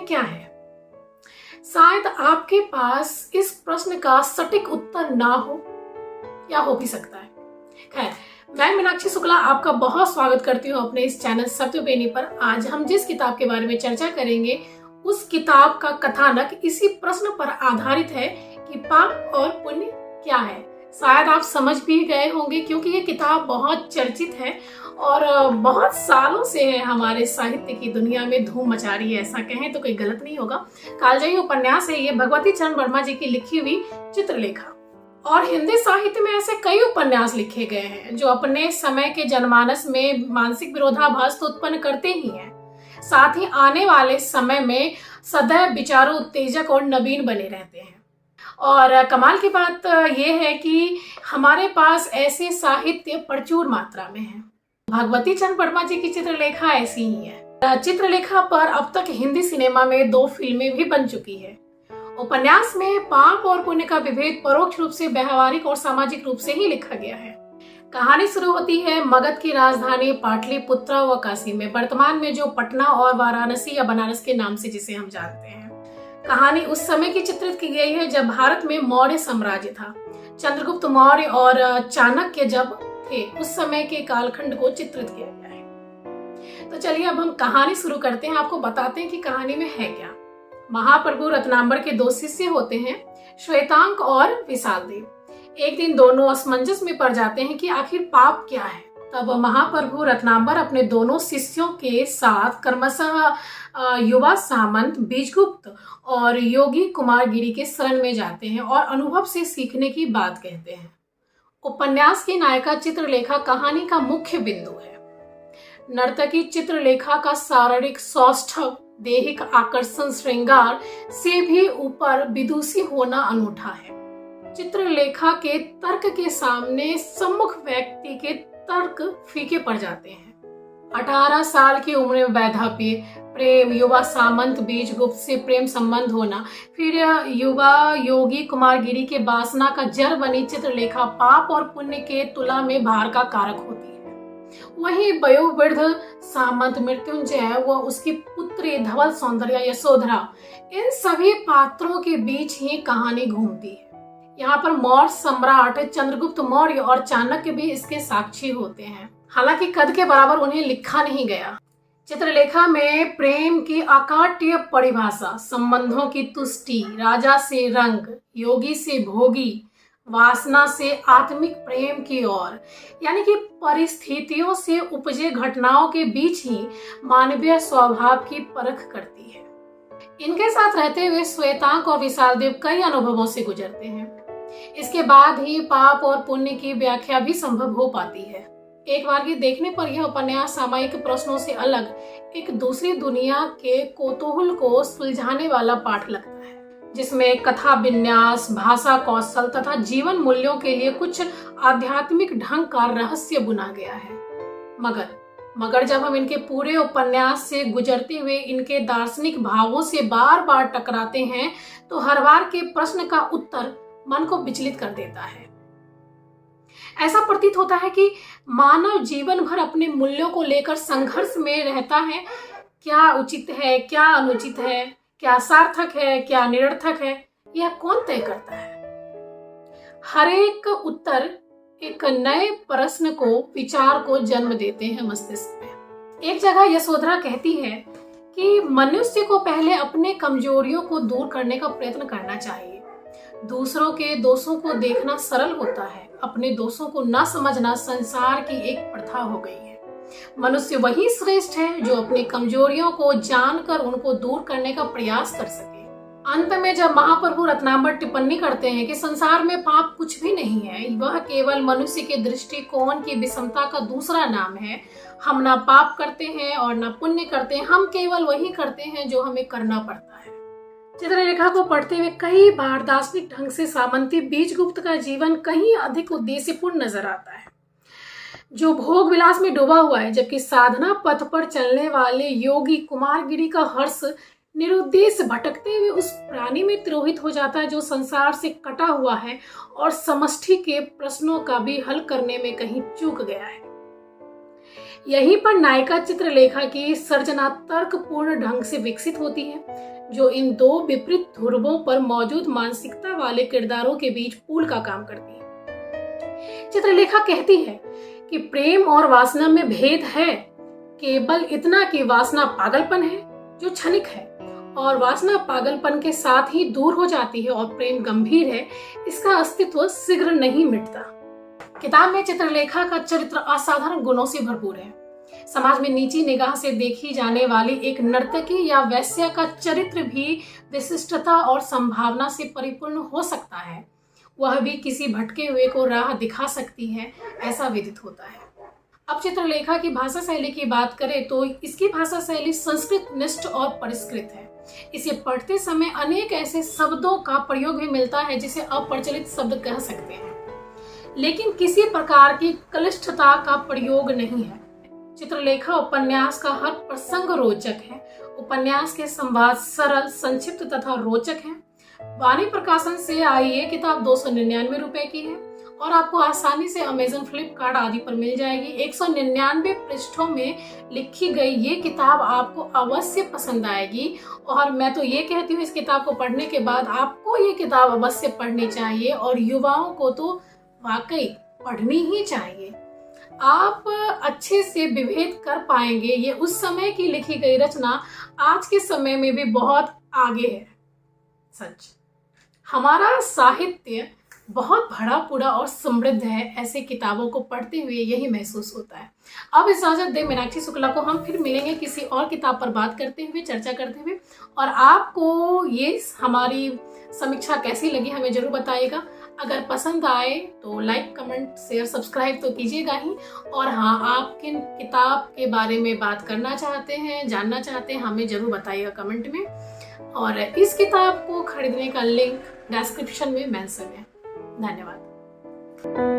क्या है? शायद आपके पास इस प्रश्न का सटीक उत्तर ना हो या हो भी सकता है। खैर, मैं मीनाक्षी शुक्ला आपका बहुत स्वागत करती हूँ अपने इस चैनल सत्यवेणी पर। आज हम जिस किताब के बारे में चर्चा करेंगे उस किताब का कथानक इसी प्रश्न पर आधारित है कि पाप और पुण्य क्या है। शायद आप समझ भी गए होंगे क्योंकि ये किताब बहुत चर्चित है और बहुत सालों से है हमारे साहित्य की दुनिया में धूम मचा रही है। ऐसा कहें तो कोई गलत नहीं होगा। कालजयी उपन्यास है ये भगवती चरण वर्मा जी की लिखी हुई चित्रलेखा। और हिंदी साहित्य में ऐसे कई उपन्यास लिखे गए हैं जो अपने समय के जनमानस में मानसिक विरोधाभास तो उत्पन्न करते ही हैं, साथ ही आने वाले समय में सदैव विचारों उत्तेजक और नवीन बने रहते हैं। और कमाल की बात यह है कि हमारे पास ऐसे साहित्य प्रचुर मात्रा में है। भगवती चरण वर्मा जी की चित्रलेखा ऐसी ही है। चित्रलेखा पर अब तक हिंदी सिनेमा में 2 फिल्में भी बन चुकी है। उपन्यास में पाप और पुण्य का विभेद परोक्ष रूप से व्यवहारिक और सामाजिक रूप से ही लिखा गया है। कहानी शुरू होती है मगध की राजधानी पाटलिपुत्र व काशी में, वर्तमान में जो पटना और वाराणसी या बनारस के नाम से जिसे हम जानते हैं। कहानी उस समय की चित्रित की गई है जब भारत में मौर्य साम्राज्य था। चंद्रगुप्त मौर्य और चाणक्य जब थे उस समय के कालखंड को चित्रित किया गया है। तो चलिए अब हम कहानी शुरू करते हैं। आपको बताते हैं कि कहानी में है क्या। महाप्रभु रत्नांबर के 2 शिष्य होते हैं, श्वेतांक और विशालदेव। एक दिन दोनों असमंजस में पड़ जाते हैं कि आखिर पाप क्या है। तब महाप्रभु रत्नांबर अपने दोनों शिष्यों के साथ क्रमशः युवा सामंत बीजगुप्त और योगी कुमार गिरी के शरण में जाते हैं और अनुभव से सीखने की बात कहते हैं। उपन्यास की नायिका चित्रलेखा कहानी का मुख्य बिंदु है। नर्तकी चित्रलेखा का शारीरिक सौष्ठव, दैहिक आकर्षण, श्रृंगार से भी ऊपर विदुषी होना अनूठा है। चित्रलेखा के तर्क के सामने सम्मुख व्यक्ति के तर्क फीके पड़ जाते हैं। 18 साल की उम्र में वैधाप्य, प्रेम, युवा सामंत बीजगुप्त से प्रेम संबंध होना, फिर युवा योगी कुमार गिरी के वासना का जड़ बनी चित्रलेखा पाप और पुण्य के तुला में भार का कारक होती है। वहीं वयोवृद्ध सामंत मृत्युंजय व उसकी पुत्री धवल सौंदर्य यशोधरा, इन सभी पात्रों के बीच ही कहानी घूमती है। यहाँ पर मौर्य सम्राट चंद्रगुप्त मौर्य और चाणक्य भी इसके साक्षी होते हैं। हालांकि कद के बराबर उन्हें लिखा नहीं गया। चित्रलेखा में प्रेम की अकाट्य परिभाषा, संबंधों की तुष्टि, राजा से रंग, योगी से भोगी, वासना से आत्मिक प्रेम की ओर, यानी कि परिस्थितियों से उपजे घटनाओं के बीच ही मानवीय स्वभाव की परख करती है। इनके साथ रहते हुए श्वेतांक और विशालदेव कई अनुभवों से गुजरते हैं। इसके बाद ही पाप और पुण्य की व्याख्या भी संभव हो पाती है। एक बार की देखने पर यह उपन्यास सामायिक प्रश्नों से अलग एक दूसरी दुनिया के कौतूहल को सुलझाने वाला पाठ लगता है, जिसमें कथा विन्यास, भाषा कौशल तथा जीवन मूल्यों के लिए कुछ आध्यात्मिक ढंग का रहस्य बुना गया है। मगर जब हम इनके पूरे उपन्यास से गुजरते हुए इनके दार्शनिक भावों से बार बार टकराते हैं तो हर बार के प्रश्न का उत्तर मन को विचलित कर देता है। ऐसा प्रतीत होता है कि मानव जीवन भर अपने मूल्यों को लेकर संघर्ष में रहता है। क्या उचित है, क्या अनुचित है, क्या सार्थक है, क्या निरर्थक है, यह कौन तय करता है? हर एक उत्तर एक नए प्रश्न को, विचार को जन्म देते हैं मस्तिष्क में। एक जगह यशोधरा कहती है कि मनुष्य को पहले अपने कमजोरियों को दूर करने का प्रयत्न करना चाहिए। दूसरों के दोषों को देखना सरल होता है, अपने दोषों को न समझना संसार की एक प्रथा हो गई है। मनुष्य वही श्रेष्ठ है जो अपनी कमजोरियों को जानकर उनको दूर करने का प्रयास कर सके। अंत में जब महाप्रभु रत्नांबर टिप्पणी करते हैं कि संसार में पाप कुछ भी नहीं है, वह केवल मनुष्य के दृष्टिकोण की विषमता का दूसरा नाम है। हम ना पाप करते हैं और ना पुण्य करते हैं, हम केवल वही करते हैं जो हमें करना पड़ता है। चित्रलेखा को पढ़ते हुए कई बार दार्शनिक ढंग से सामंती बीजगुप्त का जीवन कहीं अधिक उद्देश्यपूर्ण नजर आता है, जो भोग विलास में डूबा हुआ है, जबकि साधना पथ पर चलने वाले योगी कुमारगिरी का हर्ष निरुद्देश्य भटकते हुए उस प्राणी में तिरोहित हो जाता है जो संसार से कटा हुआ है और समष्टि के प्रश्नों का भी हल करने में कहीं चूक गया है। यहीं पर नायिका चित्रलेखा की सर्जनात्मक पूर्ण ढंग से विकसित होती है, जो इन दो विपरीत ध्रुवों पर मौजूद मानसिकता वाले किरदारों के बीच पुल का काम करती है। चित्रलेखा कहती है कि प्रेम और वासना में भेद है, केवल इतना कि वासना पागलपन है जो क्षणिक है, और वासना पागलपन के साथ ही दूर हो जाती है, और प्रेम गंभीर है, इसका अस्तित्व शीघ्र नहीं मिटता। किताब में चित्रलेखा का चरित्र असाधारण गुणों से भरपूर है। समाज में नीची निगाह से देखी जाने वाली एक नर्तकी या वैश्या का चरित्र भी विशिष्टता और संभावना से परिपूर्ण हो सकता है। वह भी किसी भटके हुए को राह दिखा सकती है, ऐसा विदित होता है। अब चित्रलेखा की भाषा शैली की बात करें तो इसकी भाषा शैली संस्कृत निष्ठ और परिष्कृत है। इसे पढ़ते समय अनेक ऐसे शब्दों का प्रयोग भी मिलता है जिसे अप्रचलित शब्द कह सकते हैं, लेकिन किसी प्रकार की क्लिष्टता का प्रयोग नहीं है। चित्रलेखा उपन्यास का हर प्रसंग रोचक है। उपन्यास के संवाद सरल, संक्षिप्त तथा रोचक हैं। वाणी प्रकाशन से आई ये किताब 299 रुपए की है और आपको आसानी से अमेजन, फ्लिपकार्ट आदि पर मिल जाएगी। 199 पृष्ठों में लिखी गई ये किताब आपको अवश्य पसंद आएगी, और मैं तो ये कहती हूँ इस किताब को पढ़ने के बाद आपको ये किताब अवश्य पढ़नी चाहिए, और युवाओं को तो वाकई पढ़नी ही चाहिए। आप अच्छे से विभेद कर पाएंगे। ये उस समय की लिखी गई रचना आज के समय में भी बहुत आगे है। सच, हमारा साहित्य बहुत भरा पूरा और समृद्ध है। ऐसे किताबों को पढ़ते हुए यही महसूस होता है। अब इजाजत दे मीनाक्षी शुक्ला को। हम फिर मिलेंगे किसी और किताब पर बात करते हुए, चर्चा करते हुए, और आपको ये हमारी समीक्षा कैसी लगी हमें जरूर बताइएगा। अगर पसंद आए तो लाइक, कमेंट, शेयर, सब्सक्राइब तो कीजिएगा ही। और हाँ, आप किन किताब के बारे में बात करना चाहते हैं, जानना चाहते हैं, हमें जरूर बताइएगा कमेंट में। और इस किताब को खरीदने का लिंक डिस्क्रिप्शन में मेंशन है। धन्यवाद।